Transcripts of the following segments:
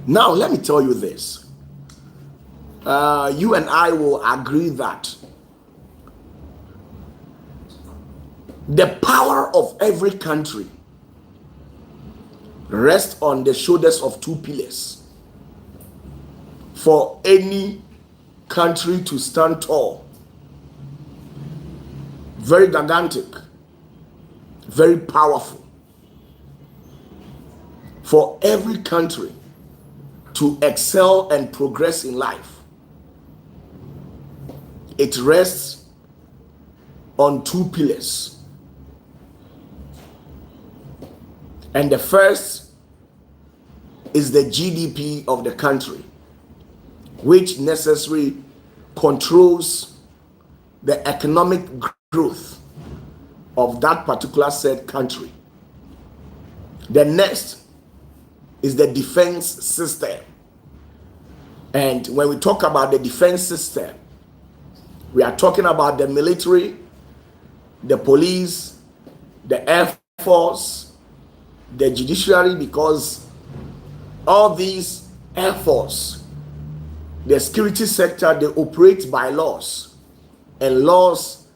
Now, let me tell you this. You and I will agree that the power of every country rests on the shoulders of two pillars. For any country to stand tall, very gigantic, very powerful, for every country to excel and progress in life, it rests on two pillars. And the first is the GDP of the country, which necessarily controls the economic growth of that particular said country. The next is the defense system. And when we talk about the defense system, we are talking about the military, the police, the air force, the judiciary, because all these air force, the security sector, they operate by laws. And laws,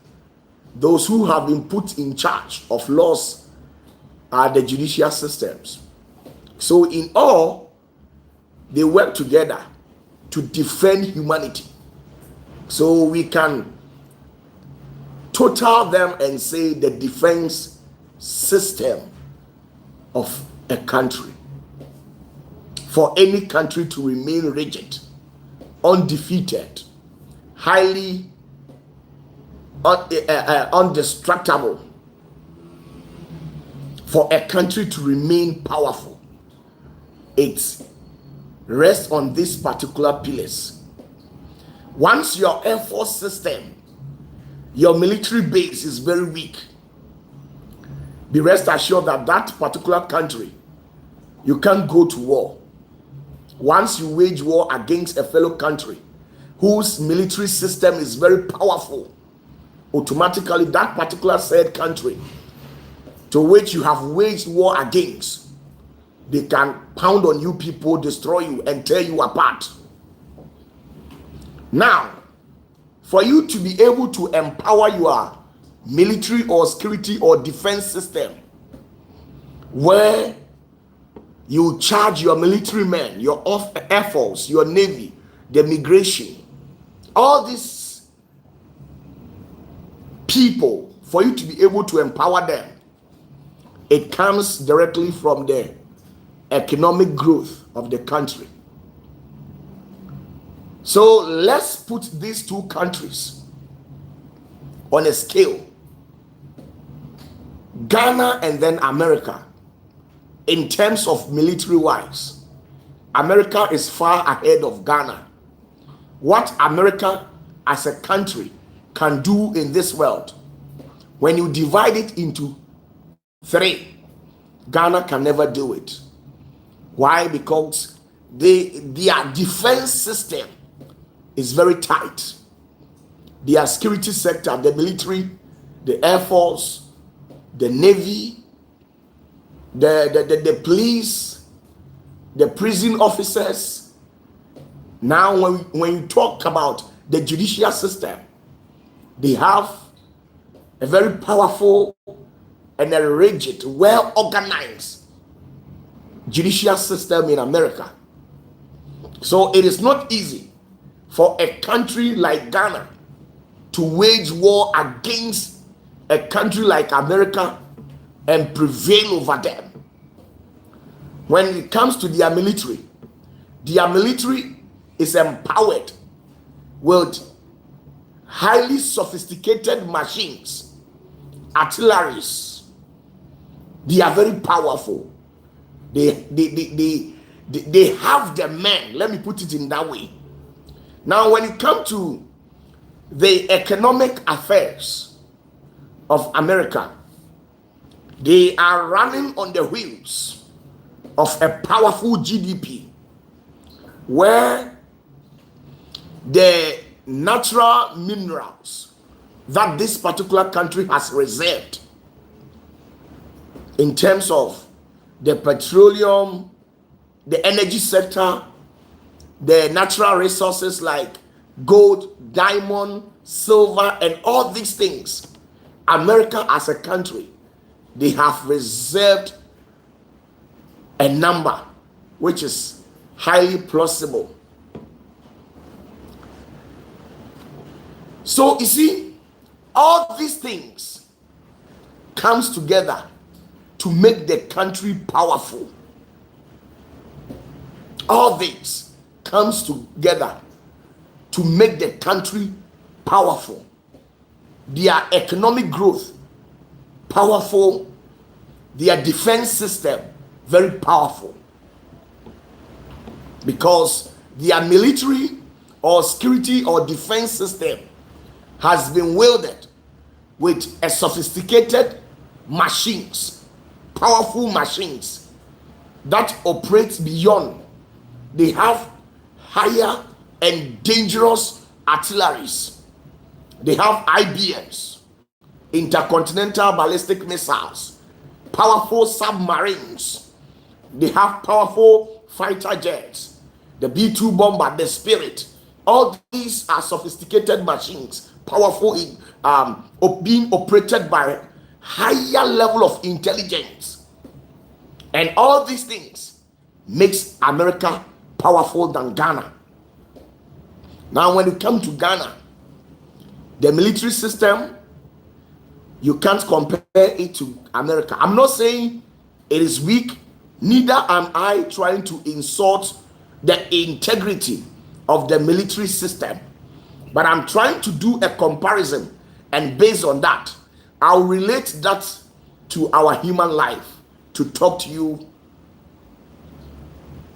those who have been put in charge of laws are the judicial systems. So in all, they work together to defend humanity. So we can total them and say the defense system of a country. For any country to remain rigid, undefeated, highly undestructible, for a country to remain powerful, it rests on these particular pillars. Once your air force system, your military base is very weak, be rest assured that that particular country, you can't go to war. Once you wage war against a fellow country whose military system is very powerful, automatically that particular said country to which you have waged war against, they can pound on you people, destroy you, and tear you apart. Now, for you to be able to empower your military or security or defense system, where you charge your military men, your air force, your navy, the migration, all these people, for you to be able to empower them, it comes directly from the economic growth of the country. So let's put these two countries on a scale. Ghana and then America. In terms of military wise, America is far ahead of Ghana. What America as a country can do in this world, when you divide it into three, Ghana can never do it. Why? Because their defense system is very tight. Their security sector, the military, the air force, the navy, the police, the prison officers. Now when you talk about the judicial system, they have a very powerful and a rigid, well organized judicial system in America. So it is not easy for a country like Ghana to wage war against a country like America and prevail over them. When it comes to their military is empowered with highly sophisticated machines, artilleries. They are very powerful. They have the men. Let me put it in that way. Now, when it comes to the economic affairs of America, they are running on the wheels of a powerful GDP, where the natural minerals that this particular country has reserved, in terms of the petroleum, the energy sector, the natural resources like gold, diamond, silver, and all these things. America as a country, they have reserved a number which is highly plausible. So you see, all these things comes together to make the country powerful. All this comes together to make the country powerful. Their economic growth, powerful. Their defense system, very powerful. Because their military or security or defense system has been wielded with a sophisticated machines, powerful machines that operate beyond. They have higher and dangerous artilleries. They have IBMs, intercontinental ballistic missiles, powerful submarines. They have powerful fighter jets, the B-2 bomber, the Spirit. All these are sophisticated machines, powerful in being operated by higher level of intelligence. And all these things makes America powerful than Ghana. Now, when you come to Ghana, the military system, you can't compare it to America. I'm not saying it is weak, neither am I trying to insult the integrity of the military system, but I'm trying to do a comparison, and based on that, I'll relate that to our human life to talk to you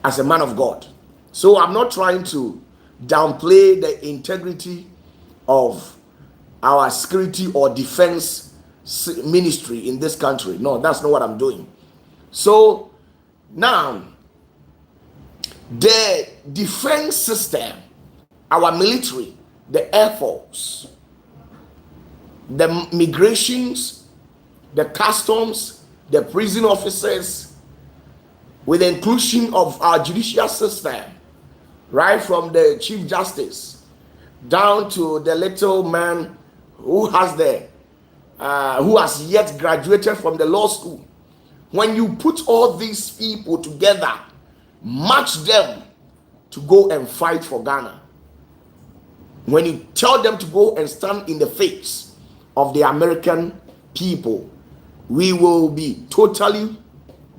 as a man of God. So I'm not trying to downplay the integrity of our security or defense ministry in this country. No, that's not what I'm doing. So now, the defense system, our military, the Air Force, the migrations, the customs, the prison officers, with the inclusion of our judicial system, right from the Chief Justice down to the little man who has yet graduated from the law school. When you put all these people together, match them to go and fight for Ghana, when you tell them to go and stand in the face of the American people, we will be totally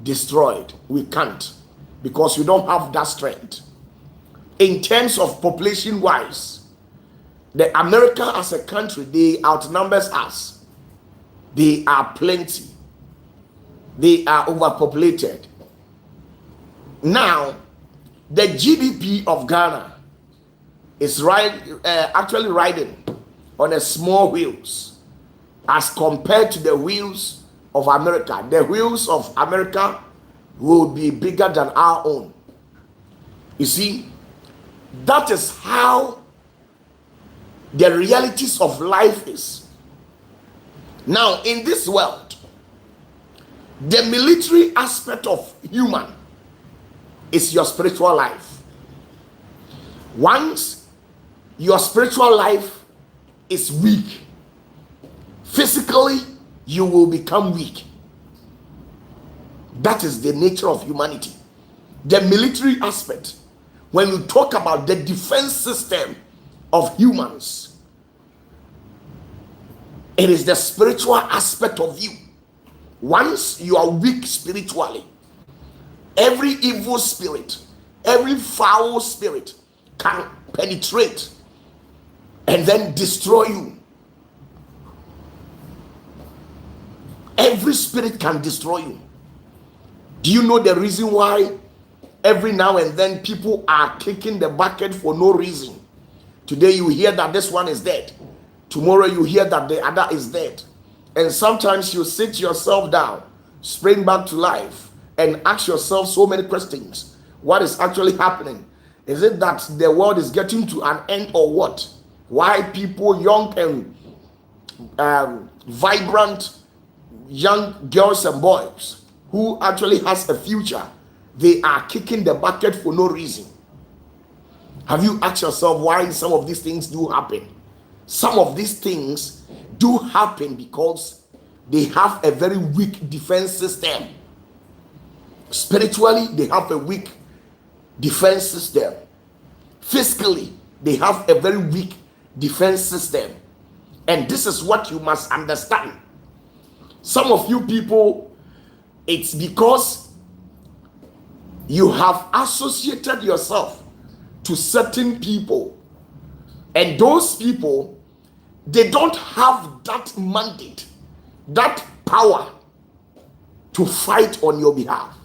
destroyed. We can't, because we don't have that strength. In terms of population wise, the America as a country, they outnumbers us. They are plenty. They are overpopulated. Now, the GDP of Ghana is actually riding on a small wheels as compared to the wheels of America. The wheels of America will be bigger than our own. You see, that is how the realities of life is. Now, in this world, the military aspect of human is your spiritual life. Once your spiritual life is weak, physically you will become weak. That is the nature of humanity. The military aspect, when we talk about the defense system of humans, it is the spiritual aspect of you. Once you are weak spiritually, every evil spirit, every foul spirit can penetrate and then destroy you. Every spirit can destroy you. Do you know the reason why every now and then people are kicking the bucket for no reason? Today you hear that this one is dead. Tomorrow you hear that the other is dead. And sometimes you sit yourself down, spring back to life, and ask yourself so many questions. What is actually happening? Is it that the world is getting to an end, or what? Why people, young and vibrant young girls and boys who actually has a future, they are kicking the bucket for no reason. Have you asked yourself why some of these things do happen? Some of these things do happen because they have a very weak defense system. Spiritually, they have a weak defense system. Physically, they have a very weak defense system. And this is what you must understand. Some of you people, it's because you have associated yourself to certain people, and those people, they don't have that mandate, that power to fight on your behalf.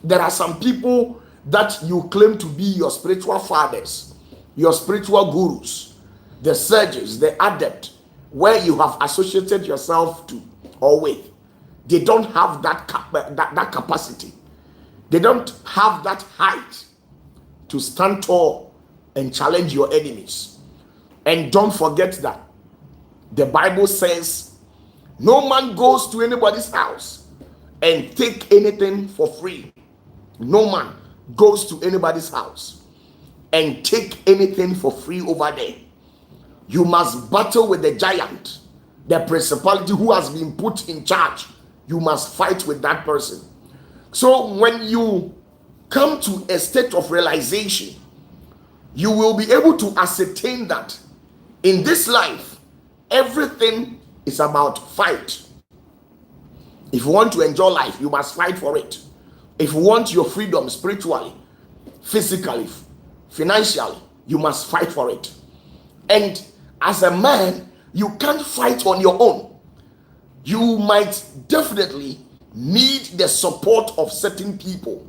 There are some people that you claim to be your spiritual fathers, your spiritual gurus, the sages, the adept, where you have associated yourself to or with. They don't have that capacity. They don't have that height to stand tall and challenge your enemies. And don't forget that the Bible says no man goes to anybody's house and take anything for free. No man goes to anybody's house and take anything for free over there. You must battle with the giant, the principality who has been put in charge. You must fight with that person. So when you come to a state of realization, you will be able to ascertain that in this life, everything is about fight. If you want to enjoy life, you must fight for it. If you want your freedom spiritually, physically, financially, you must fight for it. And as a man, you can't fight on your own. You might definitely need the support of certain people.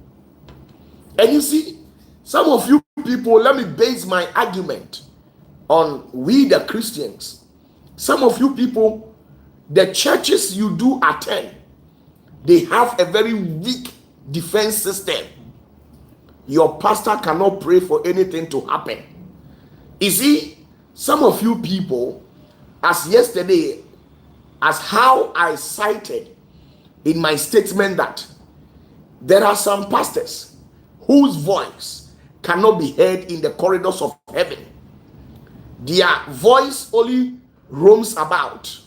And you see, some of you people, let me base my argument on we the Christians. Some of you people, the churches you do attend, they have a very weak defense system. Your pastor cannot pray for anything to happen. You see, some of you people, as yesterday, as how I cited in my statement that there are some pastors whose voice cannot be heard in the corridors of heaven. Their voice only roams about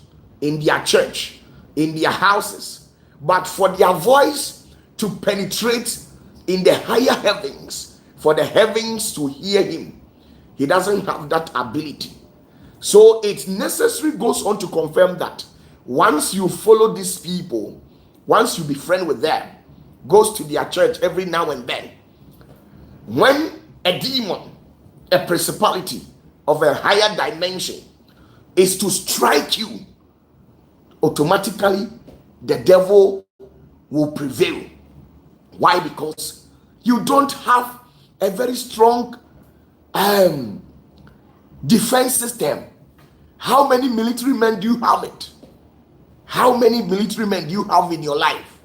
in their church, in their houses, but for their voice to penetrate in the higher heavens, for the heavens to hear him, he doesn't have that ability. So it necessarily goes on to confirm that once you follow these people, once you befriend with them, goes to their church every now and then, when a demon, a principality of a higher dimension is to strike you, automatically the devil will prevail. Why? Because you don't have a very strong defense system. How many military men do you have it? How many military men do you have in your life?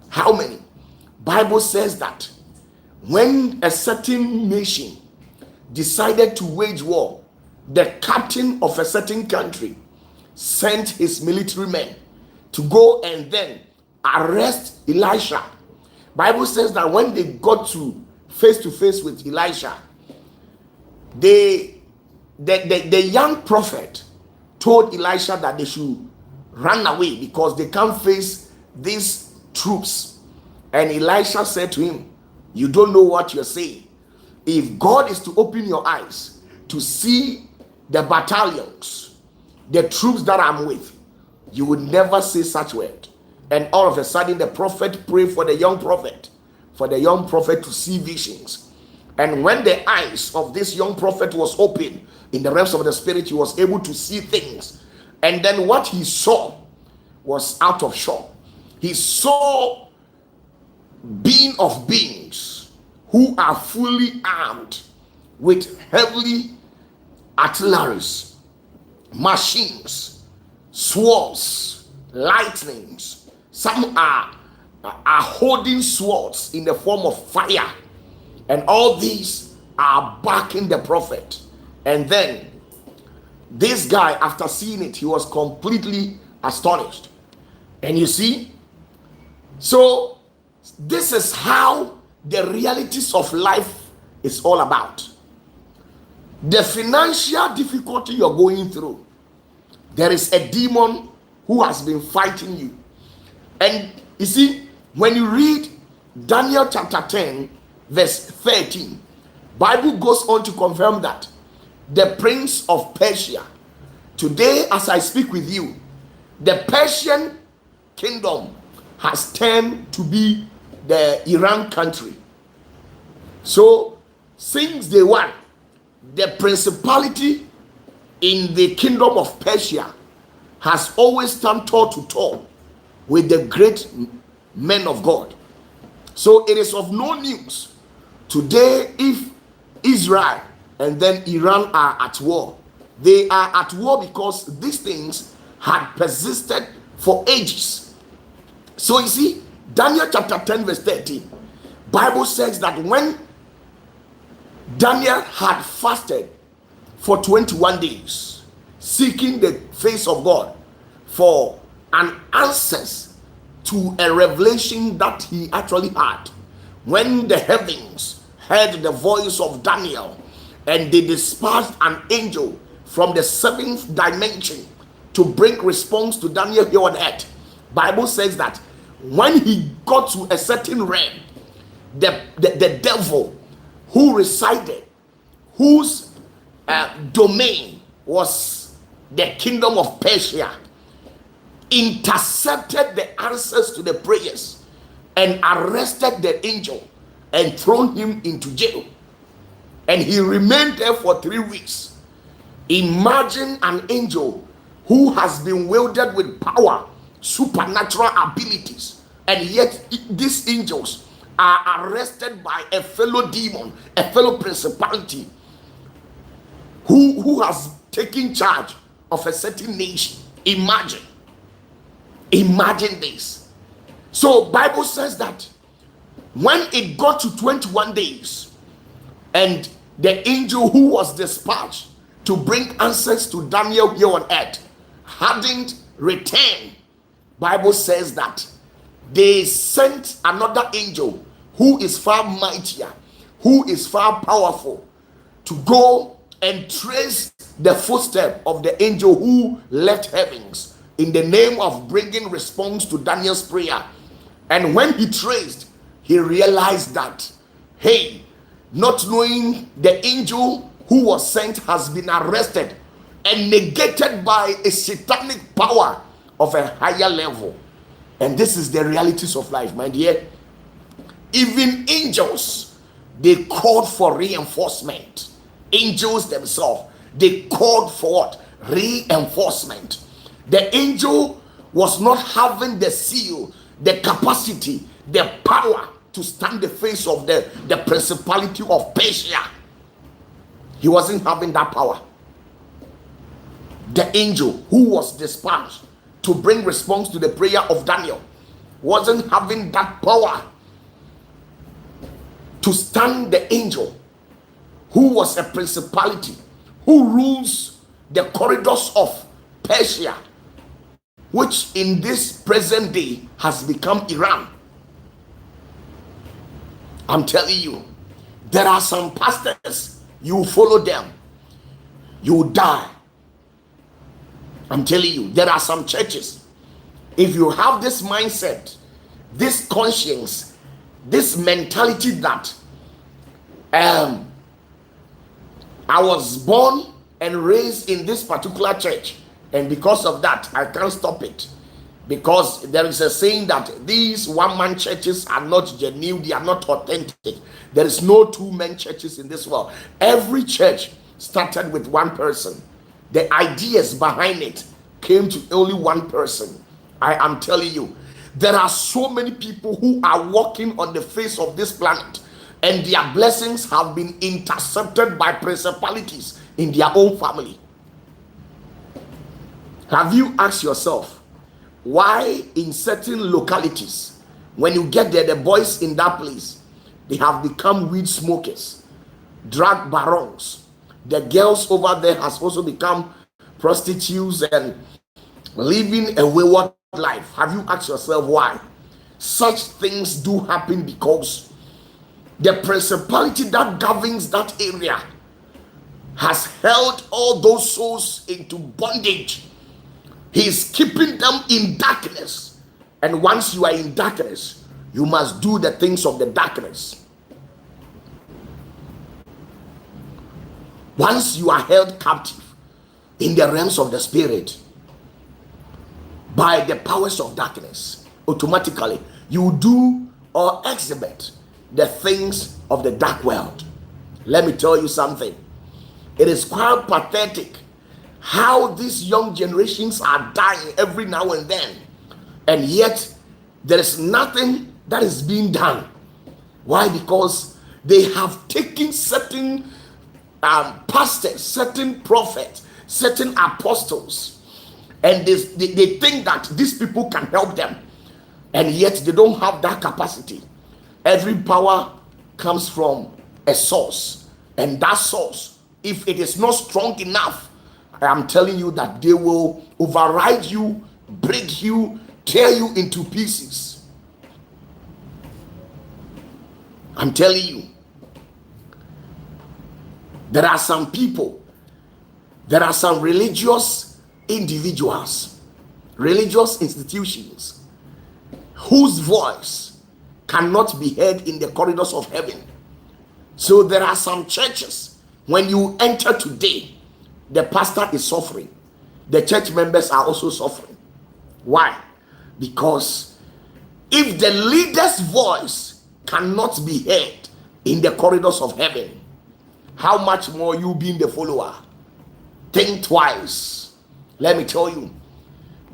How many? Bible says that when a certain nation decided to wage war, the captain of a certain country sent his military men to go and then arrest Elisha. Bible says that when they got to face with Elisha, the young prophet told Elisha that they should run away because they can't face these troops. And Elisha said to him, you don't know what you're saying. If God is to open your eyes to see the battalions, the troops that I'm with, you would never say such word. And all of a sudden the prophet prayed for the young prophet to see visions. And when the eyes of this young prophet was open in the realms of the spirit, he was able to see things. And then what he saw was out of shock. He saw being of beings who are fully armed with heavily artilleries, machines, swords, lightnings. Some are holding swords in the form of fire, and all these are backing the prophet. And then this guy, after seeing it, he was completely astonished. And you see, so This is how the realities of life is all about. The financial difficulty you're going through, there is a demon who has been fighting you. And you see, when you read Daniel chapter 10 verse 13, Bible goes on to confirm that the prince of Persia, today as I speak with you, the Persian kingdom has turned to be the Iran country. So since day one, the principality in the kingdom of Persia has always stand toe to toe with the great men of God. So it is of no news today if Israel and then Iran are at war. They are at war because these things had persisted for ages. So you see, Daniel chapter 10 verse 13, Bible says that when Daniel had fasted for 21 days, seeking the face of God for an answers to a revelation that he actually had, when the heavens heard the voice of Daniel and they dispatched an angel from the seventh dimension to bring response to Daniel here on earth, Bible says that when he got to a certain realm, the devil who resided, whose domain was the kingdom of Persia, intercepted the answers to the prayers and arrested the angel and thrown him into jail. And he remained there for 3 weeks. Imagine an angel who has been wielded with power, supernatural abilities, and yet these angels are arrested by a fellow demon, a fellow principality who has taken charge of a certain nation. Imagine this. So Bible says that when it got to 21 days and the angel who was dispatched to bring answers to Daniel here on earth hadn't returned, Bible says that they sent another angel who is far mightier, who is far powerful, to go and trace the footstep of the angel who left heavens in the name of bringing response to Daniel's prayer. And when he traced, he realized that, hey, not knowing the angel who was sent has been arrested and negated by a satanic power of a higher level. And this is the realities of life, my dear. Even angels, they called for reinforcement. Angels themselves, they called for what? Reinforcement. The angel was not having the seal, the capacity, the power to stand the face of the principality of Persia. He wasn't having that power. The angel who was dispatched to bring response to the prayer of Daniel wasn't having that power to stand the angel who was a principality, who rules the corridors of Persia, which in this present day has become Iran. I'm telling you, there are some pastors, you follow them, you die. I'm telling you, there are some churches, if you have this mindset, this conscience, this mentality that I was born and raised in this particular church, and because of that I can't stop it, because there is a saying that these one-man churches are not genuine, they are not authentic. There is no two-man churches in this world. Every church started with one person. The ideas behind it came to only one person. I am telling you, there are so many people who are walking on the face of this planet, and their blessings have been intercepted by principalities in their own family. Have you asked yourself why in certain localities, when you get there, the boys in that place, they have become weed smokers, drug barons? The girls over there has also become prostitutes and living a wayward life. Have you asked yourself why? such things do happen because the principality that governs that area has held all those souls into bondage. He is keeping them in darkness. And once you are in darkness, you must do the things of the darkness. Once you are held captive in the realms of the spirit by the powers of darkness, automatically you do or exhibit the things of the dark world. Let me tell you something. It is quite pathetic how these young generations are dying every now and then, and yet there is nothing that is being done. Why? Because they have taken certain pastors, certain prophets, certain apostles, and they think that these people can help them, and yet they don't have that capacity. Every power comes from a source, and that source, if it is not strong enough, I am telling you that they will override you, break you, tear you into pieces. I'm telling you, there are some people, there are some religious individuals, religious institutions whose voice cannot be heard in the corridors of heaven. So there are some churches, when you enter today, the pastor is suffering. The church members are also suffering. Why? Because if the leader's voice cannot be heard in the corridors of heaven, how much more you being the follower? Think twice. Let me tell you,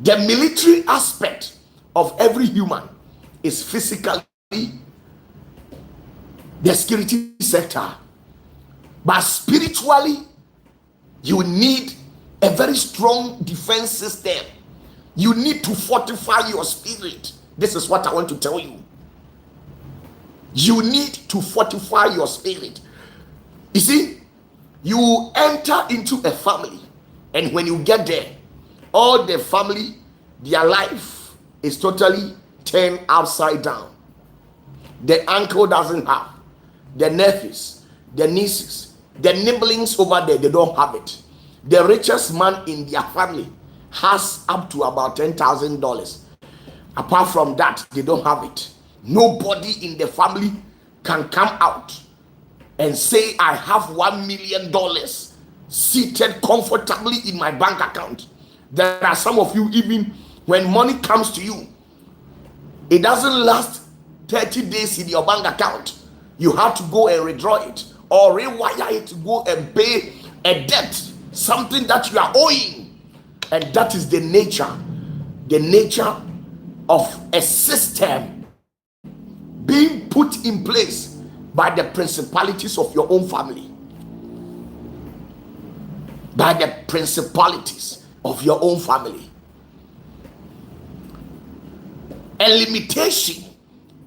the military aspect of every human is physically the security sector, but spiritually you need a very strong defense system. You need to fortify your spirit. This is what I want to tell you. You need to fortify your spirit. You see, you enter into a family, and when you get there, all the family, their life is totally turned upside down. The uncle doesn't have, the nephews, the nieces, the nibblings over there, they don't have it. The richest man in their family has up to about $10,000. Apart from that, they don't have it. Nobody in the family can come out and say, I have $1 million seated comfortably in my bank account. There are some of you, even when money comes to you, it doesn't last 30 days in your bank account. You have to go and withdraw it or rewire it to go and pay a debt, something that you are owing. And that is the nature of a system being put in place by the principalities of your own family. By the principalities of your own family. A limitation,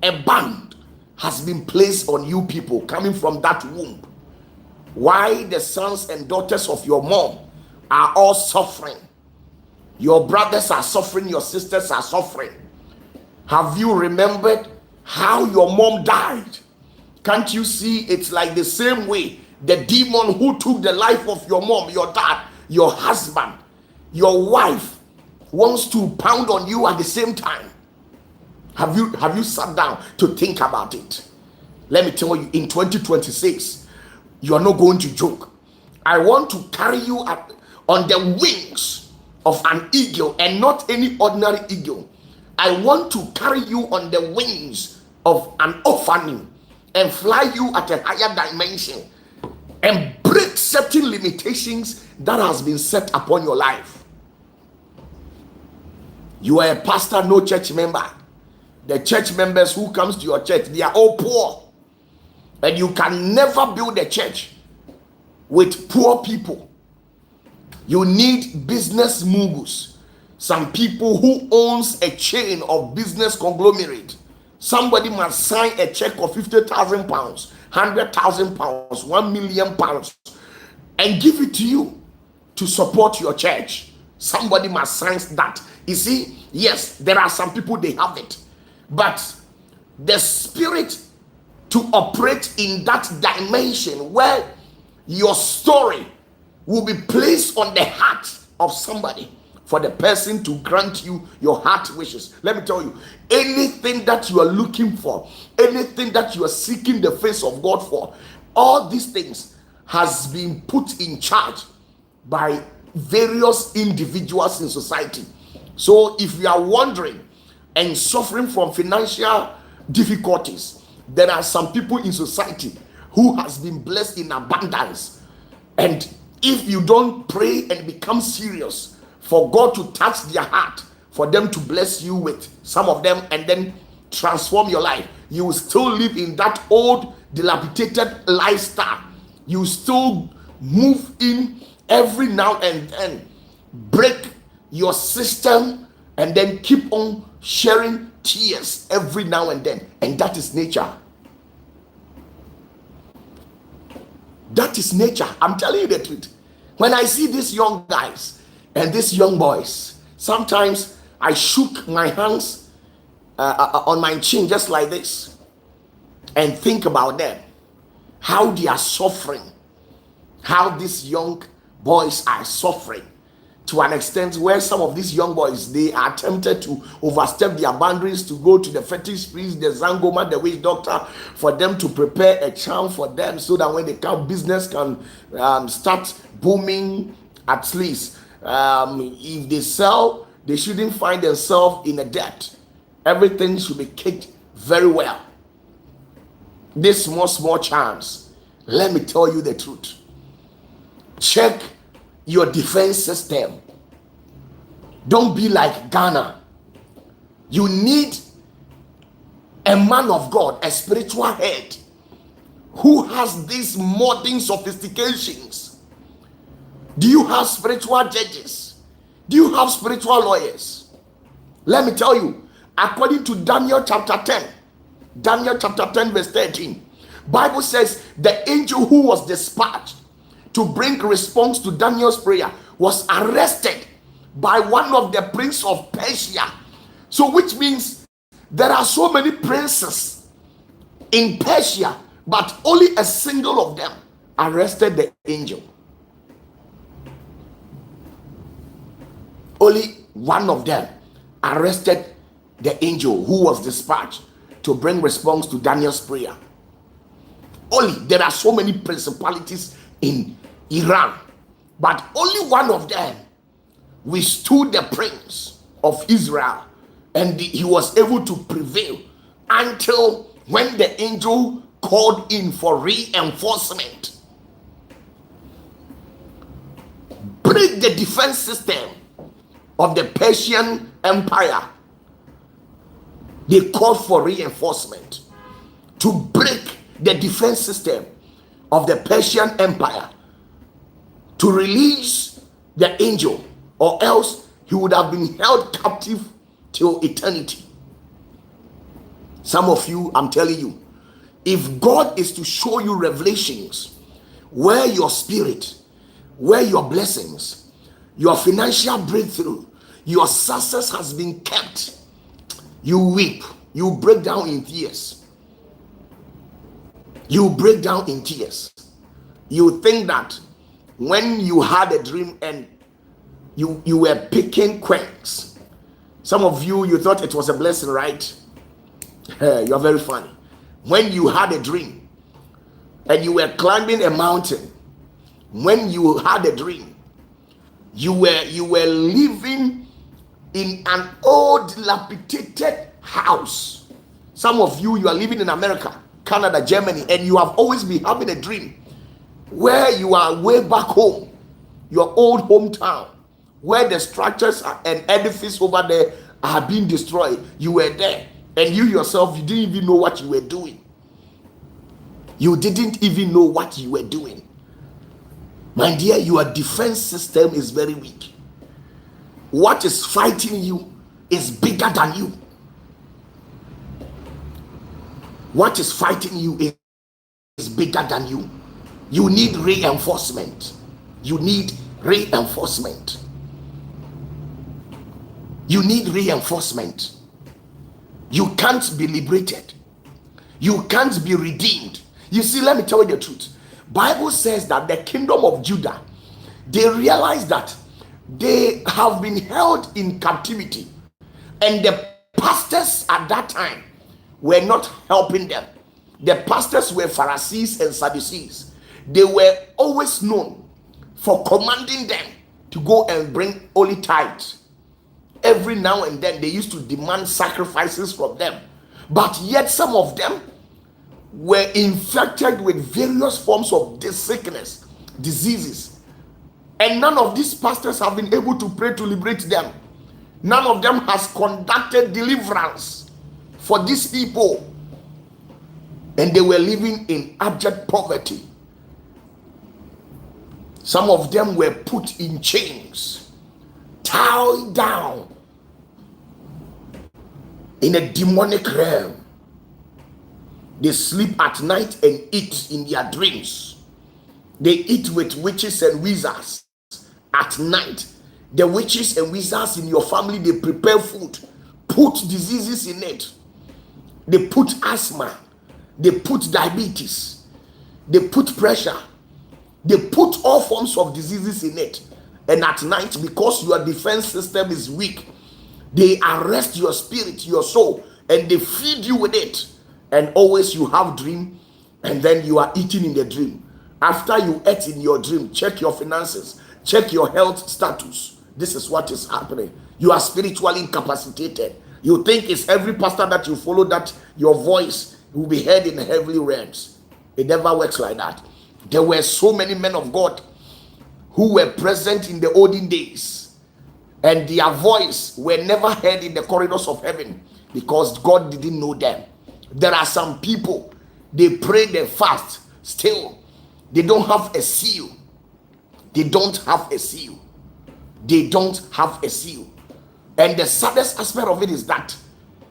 a band has been placed on you people coming from that womb. Why the sons and daughters of your mom are all suffering. Your brothers are suffering, your sisters are suffering. Have you remembered how your mom died? Can't you see it's like the same way the demon who took the life of your mom, your dad, your husband, your wife wants to pound on you at the same time? Have you sat down to think about it? Let me tell you, in 2026, you are not going to joke. I want to carry you up on the wings of an eagle, and not any ordinary eagle. I want to carry you on the wings of an orphan and fly you at a higher dimension and break certain limitations that has been set upon your life. You are a pastor, no church member. The church members who comes to your church, they are all poor, and you can never build a church with poor people. You need business moguls, some people who owns a chain of business conglomerate. Somebody must sign a check of 50,000 pounds, 100,000 pounds, 1 million pounds, and give it to you to support your church. Somebody must sign that. You see, yes, there are some people, they have it, But the spirit to operate in that dimension where your story will be placed on the heart of somebody for the person to grant you your heart wishes. Let me tell you, anything that you are looking for, anything that you are seeking the face of God for, all these things has been put in charge by various individuals in society. So if you are wondering and suffering from financial difficulties, there are some people in society who has been blessed in abundance, and if you don't pray and become serious for God to touch their heart, for them to bless you with some of them and then transform your life, you will still live in that old dilapidated lifestyle. You still move in every now and then, break your system, and then keep on sharing tears every now and then. And that is nature. That is nature. I'm telling you the truth. When I see these young guys and these young boys, sometimes I shook my hands on my chin just like this and think about them, how they are suffering, how these young boys are suffering to an extent where some of these young boys, they are tempted to overstep their boundaries, to go to the fetish priest, the zangoma, the witch doctor, for them to prepare a charm for them so that when the business can start booming, at least if they sell, they shouldn't find themselves in a debt. Everything should be kicked very well. This small charms, let me tell you the truth. Check your defense system. Don't be like Ghana. You need a man of God, a spiritual head, who has these modern sophistications. Do you have spiritual judges? Do you have spiritual lawyers? Let me tell you, according to Daniel chapter 10 verse 13, Bible says the angel who was dispatched to bring response to Daniel's prayer was arrested by one of the prince of Persia. So which means there are so many princes in Persia, but only a single of them arrested the angel. Only one of them arrested the angel who was dispatched to bring response to Daniel's prayer. Only. There are so many principalities in Iran, but only one of them withstood the prince of Israel, and he was able to prevail until when the angel called in for reinforcement. Break the defense system of the Persian Empire. They called for reinforcement to break the defense system of the Persian Empire, to release the angel, or else he would have been held captive till eternity. Some of you, I'm telling you, if God is to show you revelations where your spirit, where your blessings, your financial breakthrough, your success has been kept, you weep, you break down in tears. You break down in tears. You think that when you had a dream and you were picking quails, some of you, you thought it was a blessing, right? You're very funny. When you had a dream and you were climbing a mountain, when you had a dream, you were living in an old dilapidated house. Some of you, you are living in America, Canada, Germany, and you have always been having a dream where you are way back home, your old hometown, where the structures and edifices over there are being destroyed. You were there, and you yourself, you didn't even know what you were doing. You didn't even know what you were doing. My dear, your defense system is very weak. What is fighting you is bigger than you. What is fighting you is bigger than you. You need reinforcement. You need reinforcement. You need reinforcement. you can't be liberated. You can't be redeemed. You see, let me tell you the truth. Bible says that the kingdom of Judah, they realized that they have been held in captivity, and the pastors at that time were not helping them. The pastors were Pharisees and Sadducees. They were always known for commanding them to go and bring holy tithes. Every now and then they used to demand sacrifices from them, but yet some of them were infected with various forms of this sickness, diseases, and none of these pastors have been able to pray to liberate them. None of them has conducted deliverance for these people, and they were living in abject poverty. Some of them were put in chains, tied down in a demonic realm. They sleep at night and eat in their dreams. They eat with witches and wizards at night. The witches and wizards in your family, they prepare food, put diseases in it. They put asthma, they put diabetes, they put pressure, they put all forms of diseases in it. And at night, because your defense system is weak, they arrest your spirit, your soul, and they feed you with it. And always you have dream, and then you are eating in the dream. After you ate in your dream, check your finances, check your health status. This is what is happening. You are spiritually incapacitated. You think it's every pastor that you follow that your voice will be heard in the heavenly realms. It never works like that. There were so many men of God who were present in the olden days, and their voice were never heard in the corridors of heaven because God didn't know them. There are some people, they pray, they fast, still they don't have a seal. They don't have a seal. They don't have a seal. And the saddest aspect of it is that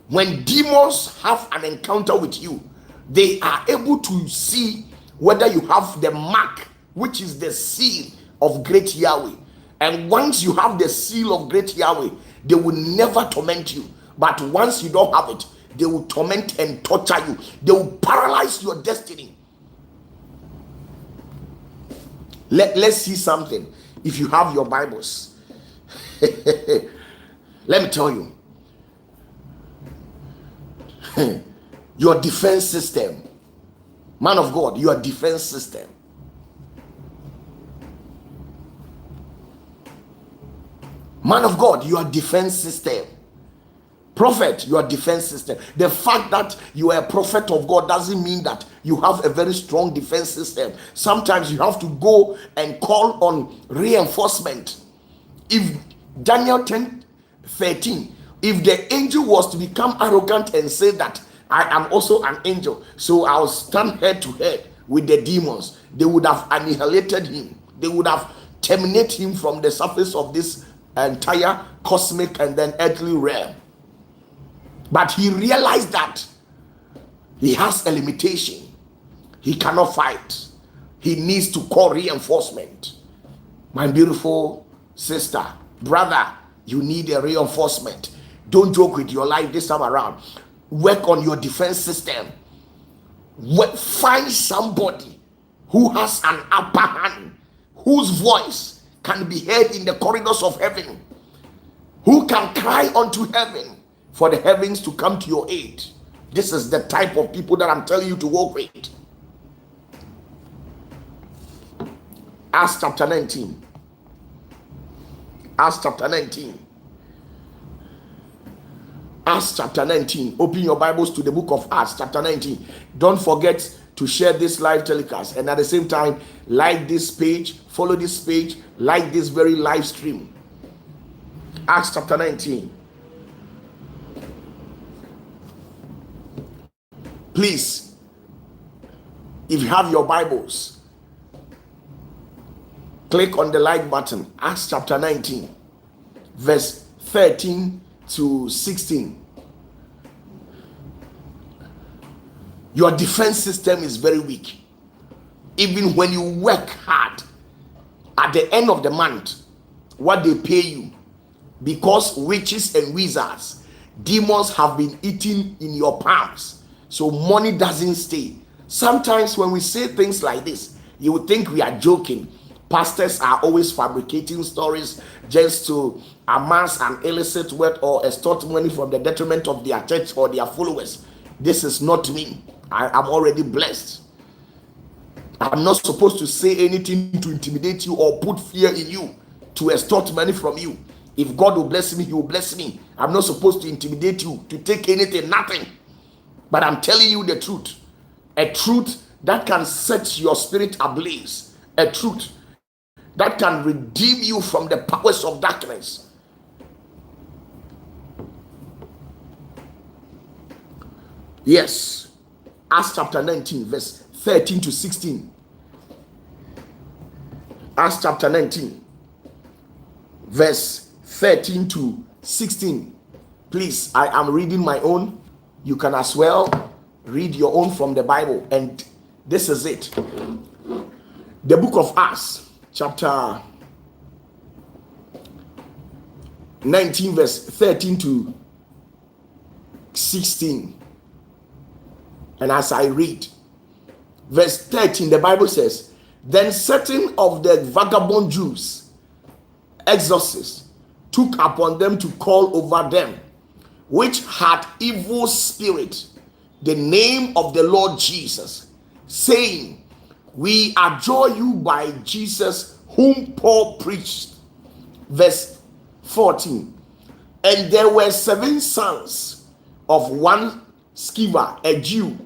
when demons have an encounter with you, they are able to see whether you have the mark, which is the seal of great Yahweh. And once you have the seal of great Yahweh, they will never torment you. But once you don't have it, they will torment and torture you. They will paralyze your destiny. Let's see something. If you have your Bibles, let me tell you, your defense system, man of God, your defense system. Man of God, your defense system. Prophet, your defense system. The fact that you are a prophet of God doesn't mean that you have a very strong defense system. Sometimes you have to go and call on reinforcement. If Daniel 10:13, if the angel was to become arrogant and say that I am also an angel, so I'll stand head to head with the demons, they would have annihilated him. They would have terminated him from the surface of this entire cosmic and then earthly realm. But he realized that he has a limitation. He cannot fight. He needs to call reinforcement. My beautiful sister, brother, you need a reinforcement. Don't joke with your life this time around. Work on your defense system. Find somebody who has an upper hand, whose voice can be heard in the corridors of heaven, who can cry unto heaven for the heavens to come to your aid. This is the type of people that I'm telling you to work with. Acts chapter 19. Acts chapter 19. Acts chapter 19. Open your Bibles to the book of Acts chapter 19. Don't forget to share this live telecast, and at the same time, like this page, follow this page, like this very live stream. Acts chapter 19. Please, if you have your Bibles, click on the like button. Acts chapter 19, verse 13 to 16. Your defense system is very weak. Even when you work hard, at the end of the month, what they pay you, because witches and wizards, Demons have been eating in your palms, so money doesn't stay. Sometimes when we say things like this, you would think we are joking. Pastors are always fabricating stories just to amass an illicit wealth or extort money from the detriment of their church or their followers. This is not me. I am already blessed. I'm not supposed to say anything to intimidate you or put fear in you to extort money from you. If God will bless me, he will bless me. I'm not supposed to intimidate you to take anything, nothing. But I'm telling you the truth. A truth that can set your spirit ablaze. A truth that can redeem you from the powers of darkness. Yes. Acts chapter 19, verse 13 to 16. Acts chapter 19, verse 13 to 16. Please, I am reading my own. You can as well read your own from the Bible. And this is it. The book of Acts, chapter 19, verse 13 to 16. And as I read, verse 13, the Bible says, then certain of the vagabond Jews, exorcists, took upon them to call over them, which had evil spirit, the name of the Lord Jesus, saying, we adjure you by Jesus whom Paul preached. Verse 14, and there were 7 sons of one Sceva, a Jew,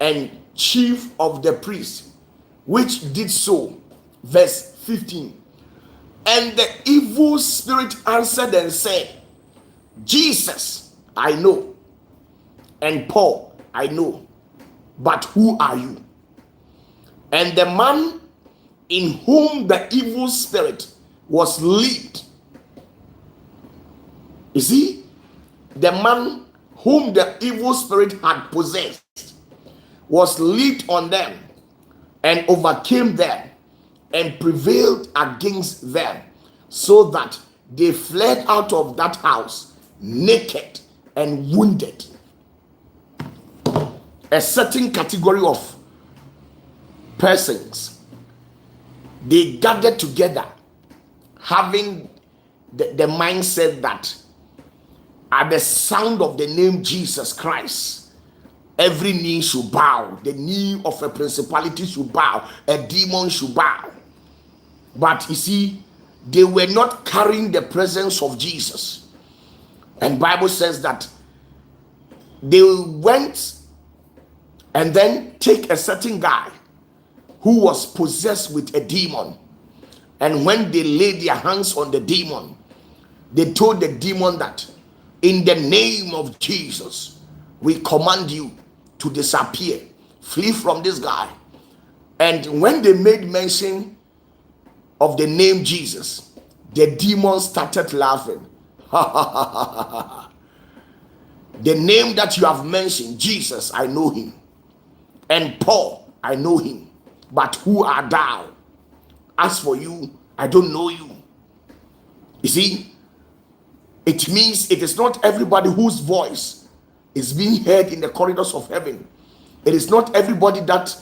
and chief of the priests, which did so. Verse 15, and the evil spirit answered and said, Jesus I know, and Paul I know, but who are you? And the man in whom the evil spirit was leaped, you see, the man whom the evil spirit had possessed was leaped on them and overcame them and prevailed against them, so that they fled out of that house naked and wounded. A certain category of persons, they gathered together having the mindset that at the sound of the name Jesus Christ, every knee should bow. The knee of a principality should bow. A demon should bow. But you see, they were not carrying the presence of Jesus. And Bible says that they went and then take a certain guy who was possessed with a demon. And when they laid their hands on the demon, they told the demon that in the name of Jesus, we command you to disappear. Flee from this guy. And when they made mention of the name Jesus, the demon started laughing. The name that you have mentioned, Jesus, I know him. And Paul, I know him. But who art thou? As for you, I don't know you. You see, it means it is not everybody whose voice is being heard in the corridors of heaven. It is not everybody that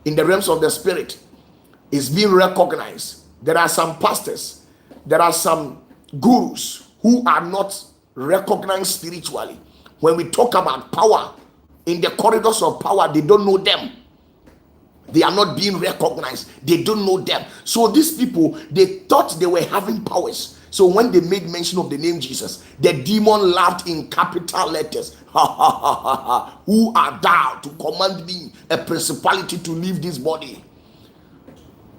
in the realms of the spirit is being recognized. There are some pastors, there are some gurus who are not recognized spiritually. When we talk about power, in the corridors of power, they don't know them. They are not being recognized. They don't know them. So these people, they thought they were having powers. So when they made mention of the name Jesus, the demon laughed in capital letters. Ha ha ha ha ha. Who art thou to command me, a principality, to leave this body?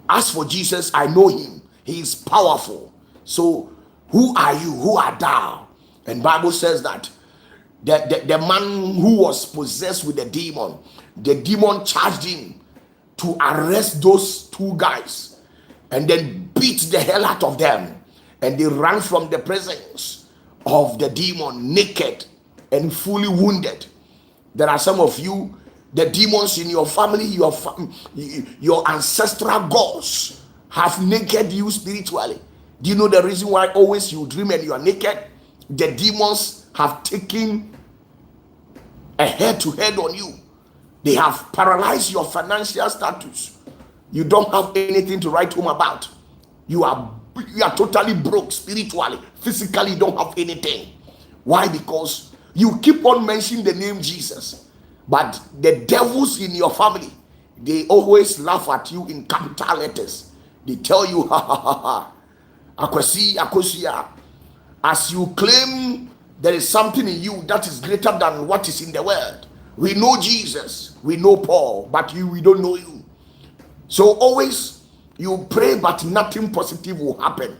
As for Jesus, I know him. He is powerful. So who are you? Who art thou? And Bible says that the man who was possessed with the demon charged him to arrest those 2 guys and then beat the hell out of them. And they ran from the presence of the demon naked and fully wounded. There are some of you, the demons in your family, your ancestral gods have naked you spiritually. Do you know the reason why always you dream and you are naked? The demons have taken a head-to-head on you. They have paralyzed your financial status. You don't have anything to write home about. You are totally broke spiritually. Physically, you don't have anything. Why? Because you keep on mentioning the name Jesus. But the devils in your family, they always laugh at you in capital letters. They tell you, ha ha ha ha, akwasi, akosia. As you claim there is something in you that is greater than what is in the world. We know Jesus, we know Paul, but we don't know you. So always you pray, but nothing positive will happen.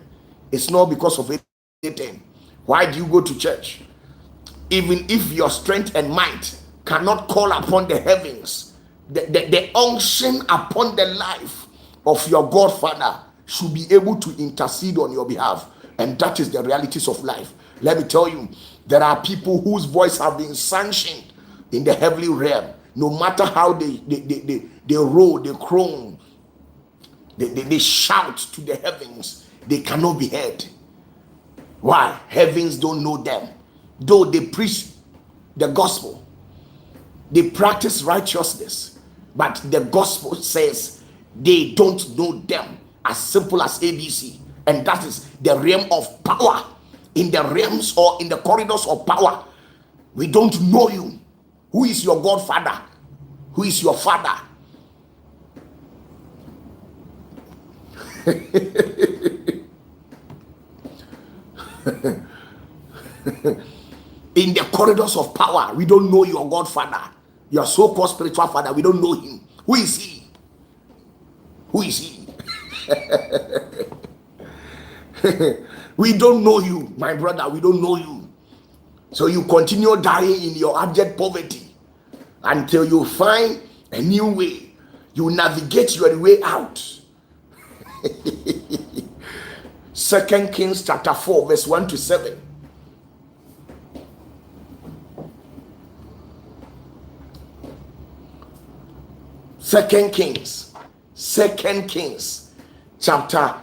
It's not because of anything. Why do you go to church? Even if your strength and might cannot call upon the heavens, the unction upon the life of your Godfather should be able to intercede on your behalf. And that is the realities of life. Let me tell you, there are people whose voice have been sanctioned in the heavenly realm. No matter how they roar, they croon, they shout to the heavens, they cannot be heard. Why? Heavens don't know them. Though they preach the gospel, they practice righteousness, but the gospel says they don't know them. As simple as ABC. And that is the realm of power. In the realms or in the corridors of power, we don't know you. Who is your Godfather? Who is your father? In the corridors of power, we don't know your Godfather, your so-called spiritual father. We don't know him. Who is he? Who is he? We don't know you, my brother. We don't know you. So you continue dying in your abject poverty until you find a new way. You navigate your way out. 2 Kings chapter 4 verse 1 to 7. Second Kings chapter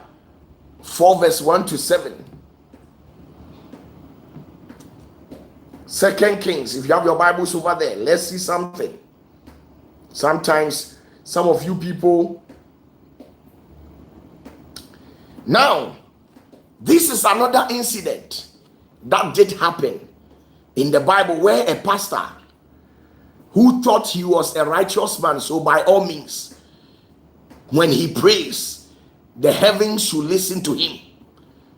4 verse 1 to 7. 2 Kings, if you have your Bibles over there, let's see something. Sometimes some of you people, now this is another incident that did happen in the Bible, where a pastor who thought he was a righteous man, so by all means, when he prays, the heavens should listen to him.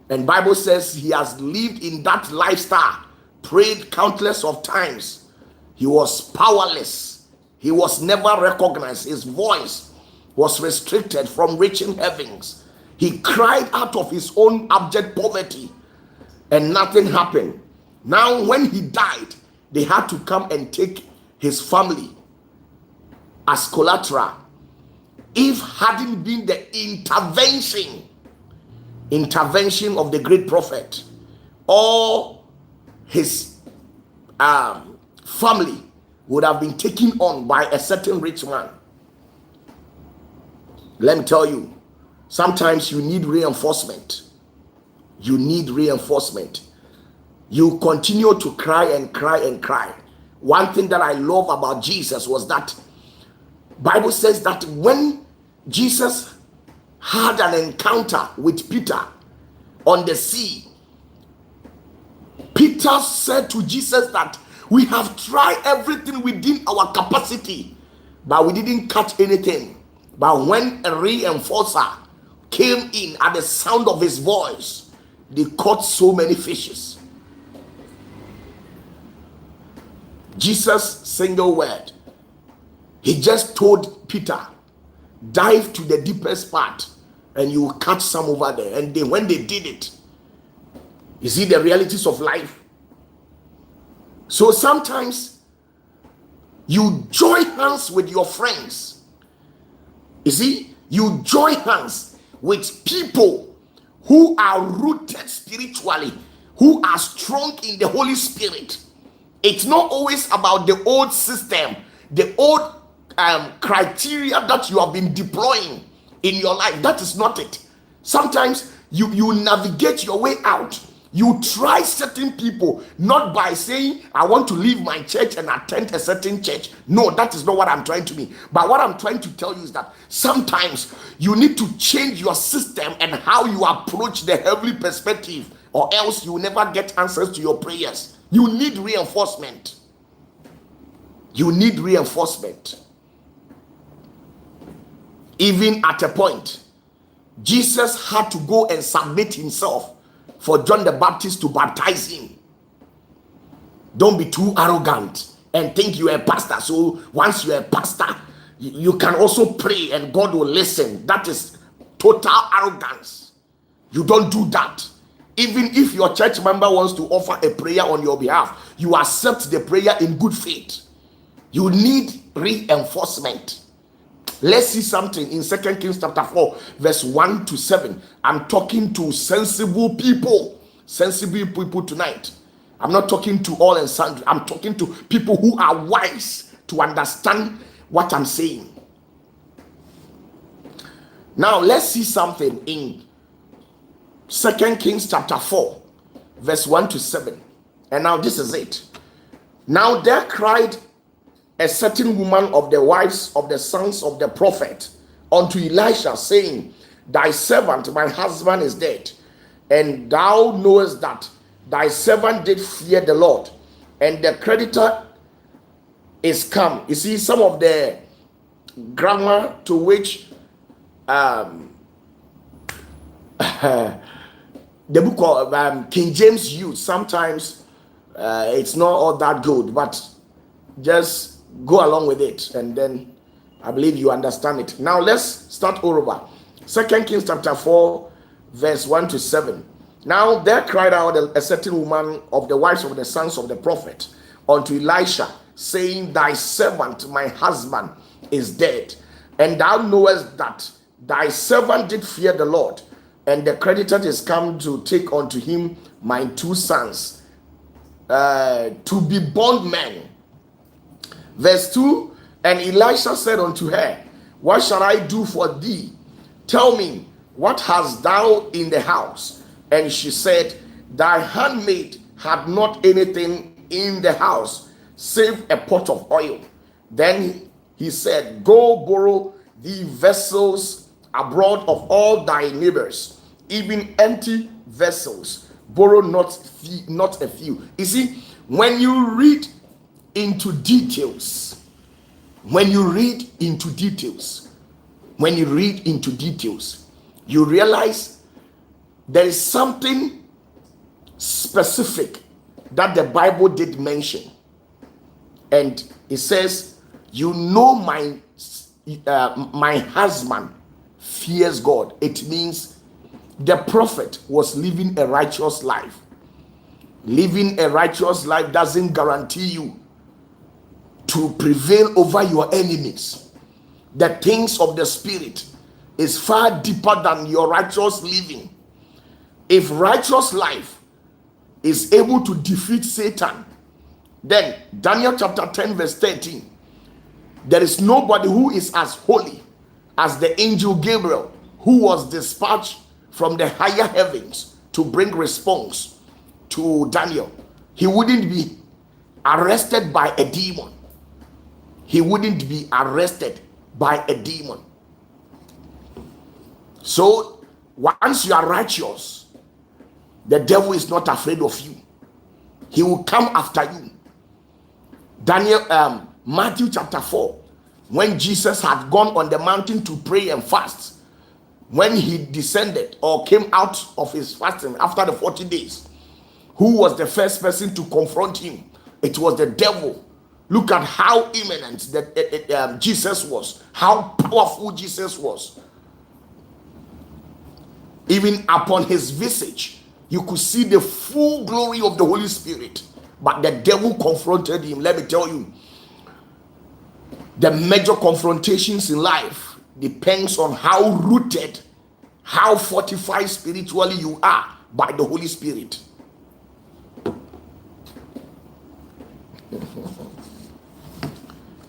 And Bible says he has lived in that lifestyle, prayed countless of times. He was powerless. He was never recognized. His voice was restricted from reaching heavens. He cried out of his own abject poverty, and nothing happened. Now when he died, they had to come and take his family as collateral. If hadn't been the intervention of the great prophet, all his family would have been taken on by a certain rich man. Let me tell you, sometimes you need reinforcement. You need reinforcement. You continue to cry and cry and cry. One thing that I love about Jesus was that Bible says that when Jesus had an encounter with Peter on the sea, Peter said to Jesus that we have tried everything within our capacity, but we didn't catch anything. But when a reinforcer came in at the sound of his voice, they caught so many fishes. Jesus' single word, he just told Peter, dive to the deepest part and you will catch some over there. And when they did it, you see the realities of life. So sometimes you join hands with your friends. You see, you join hands with people who are rooted spiritually, who are strong in the Holy Spirit. It's not always about the old system, the old criteria that you have been deploying in your life. That is not it. Sometimes you navigate your way out. You try certain people, not by saying, I want to leave my church and attend a certain church. No, that is not what I'm trying to mean. But what I'm trying to tell you is that sometimes you need to change your system and how you approach the heavenly perspective, or else you will never get answers to your prayers. You need reinforcement. You need reinforcement. Even at a point, Jesus had to go and submit himself for John the Baptist to baptize him. Don't be too arrogant and think you are a pastor. So once you are a pastor, you can also pray and God will listen. That is total arrogance. You don't do that. Even if your church member wants to offer a prayer on your behalf, you accept the prayer in good faith. You need reinforcement. Let's see something in 2 Kings chapter 4, verse 1 to 7. I'm talking to sensible people. Sensible people tonight. I'm not talking to all and sundry. I'm talking to people who are wise to understand what I'm saying. Now, let's see something in 2 Kings chapter 4, verse 1 to 7. And now this is it. Now there cried a certain woman of the wives of the sons of the prophet unto Elisha, saying, Thy servant, my husband, is dead, and thou knowest that thy servant did fear the Lord, and the creditor is come. You see, some of the grammar to which the book of King James used, sometimes it's not all that good, but just go along with it, and then I believe you understand it. Now let's start over. 2 Kings chapter 4, verse 1 to 7. Now there cried out a certain woman of the wives of the sons of the prophet unto Elisha, saying, Thy servant, my husband, is dead, and thou knowest that thy servant did fear the Lord, and the creditor is come to take unto him my two sons, to be bondmen. Verse 2, and Elisha said unto her, What shall I do for thee? Tell me, what hast thou in the house? And she said, Thy handmaid had not anything in the house, save a pot of oil. Then he said, Go borrow thee vessels abroad of all thy neighbors, even empty vessels. Borrow not a few. You see, when you read into details, you realize there is something specific that the Bible did mention, and it says, you know, my husband fears God. It means the prophet was living a righteous life. Living a righteous life doesn't guarantee you to prevail over your enemies. The things of the spirit is far deeper than your righteous living. If righteous life is able to defeat Satan, then Daniel chapter 10 verse 13, there is nobody who is as holy as the angel Gabriel, who was dispatched from the higher heavens to bring response to Daniel. He wouldn't be arrested by a demon. So once you are righteous, the devil is not afraid of you. He will come after you. Matthew chapter 4, when Jesus had gone on the mountain to pray and fast, when he descended or came out of his fasting after the 40 days, who was the first person to confront him? It was the devil. Look at how imminent that Jesus was, how powerful Jesus was. Even upon his visage, you could see the full glory of the Holy Spirit. But the devil confronted him. Let me tell you, the major confrontations in life depends on how rooted, how fortified spiritually you are by the Holy Spirit.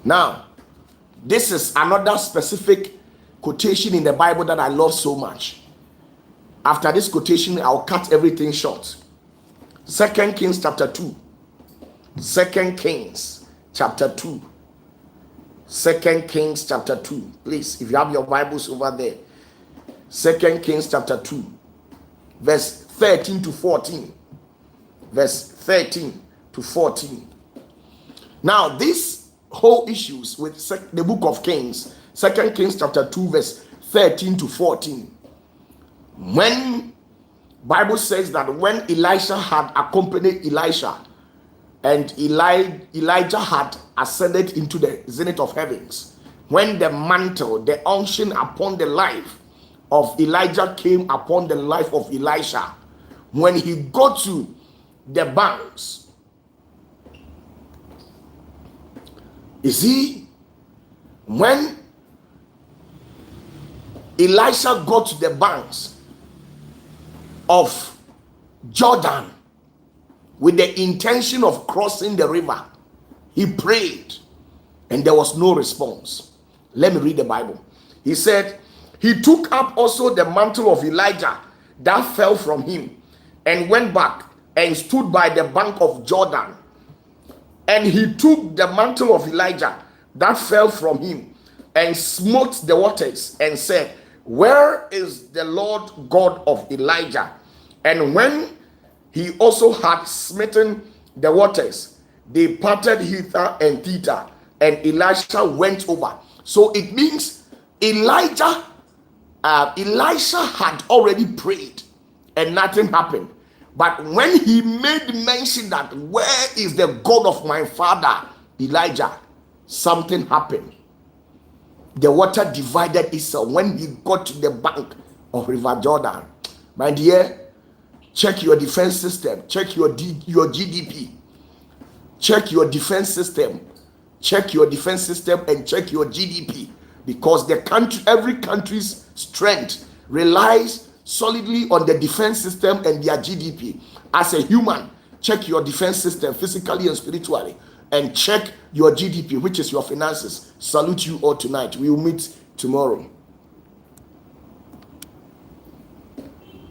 Now, this is another specific quotation in the Bible that I love so much. After this quotation, I'll cut everything short. 2 Kings chapter 2. 2 Kings chapter 2. 2 Kings chapter 2. Please, if you have your Bibles over there. 2 Kings chapter 2. Verse 13 to 14. Verse 13 to 14. Now, these whole issues with the book of Kings, 2 Kings chapter 2, verse 13 to 14. When Bible says that when Elisha had accompanied Elisha, and Elijah had ascended into the zenith of heavens, when the mantle, the unction upon the life of Elijah came upon the life of Elisha, when he got to the banks, you see, when Elisha got to the banks of Jordan with the intention of crossing the river, he prayed and there was no response. Let me read the Bible. He said, he took up also the mantle of Elijah that fell from him and went back and stood by the bank of Jordan. And he took the mantle of Elijah that fell from him and smote the waters and said, where is the Lord God of Elijah? And when he also had smitten the waters, they parted hither and thither, and Elisha went over. So it means Elisha had already prayed and nothing happened. But when he made mention that where is the God of my father Elijah, something happened. The water divided itself when he got to the bank of River Jordan. My dear, check your defense system. Check your GDP. Check your defense system. Check your defense system and check your GDP, because the country, every country's strength relies solidly on the defense system and their GDP. As a human, check your defense system physically and spiritually, and check your GDP, which is your finances. Salute you all tonight. We will meet tomorrow.